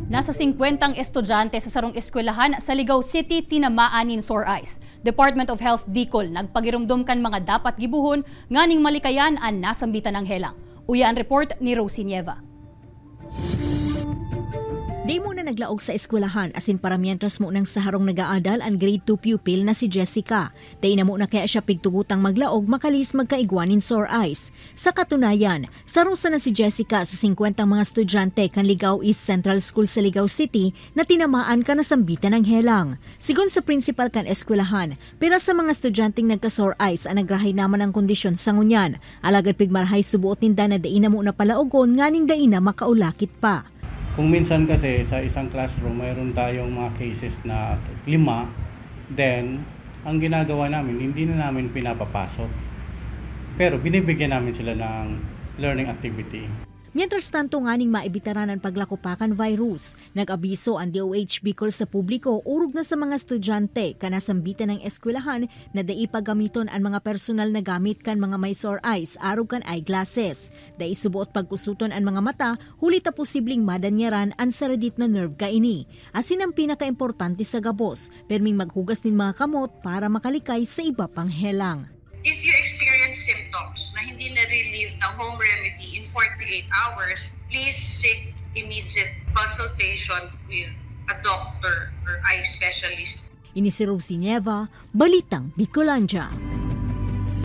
Nasa 50 estudyante sa sarong eskwelahan sa Ligao City tinamaan nin sore eyes. Department of Health Bicol nagpagirumdum kan mga dapat gibuhon nganing malikayan an nasambitan ng helang. Uya ang report ni Rosie Nieva. Di mo na naglaog sa eskwelahan asin para mientras mo nang saharong nag-aadal ang grade 2 pupil na si Jessica. Di na mo na kaya siya pigtugutang maglaog makalis magkaigwanin sore eyes. Sa katunayan, sarusa na si Jessica sa 50 mga estudyante kan Ligao East Central School sa Ligao City na tinamaan ka na sambitan ng helang. Sigon sa principal kan eskwelahan, pira sa mga estudyanteng nagka-sore eyes ang nagrahay naman ang kondisyon sa ngunyan. Alagad pigmarhay subuot ninda na di na mo na palaogon nganing di na makaulakit pa. Kung minsan kasi sa isang classroom mayroon tayong mga cases na 5, then ang ginagawa namin hindi na namin pinapapasok. Pero binibigyan namin sila ng learning activity. Mientras tanto nganing maibitaran ang paglakupakan virus, nag-abiso ang DOH Bicol sa publiko urog na sa mga estudyante kanasambitan ng eskwelahan na dai pagamiton ang mga personal na gamit kan mga may sore eyes arog kan eyeglasses. Dai subuot pagkusuton ang mga mata huli ta posibleng madanyaran ang saradit na nerve kaini. Asin ang pinakaimportante sa gabos, perming maghugas din mga kamot para makalikay sa iba pang helang. If you experience symptoms na hindi na-relieve ng home remedy in 48 hours, please seek immediate consultation with a doctor or eye specialist. Ini si Rosie Nieva, Balitang Bicolandia.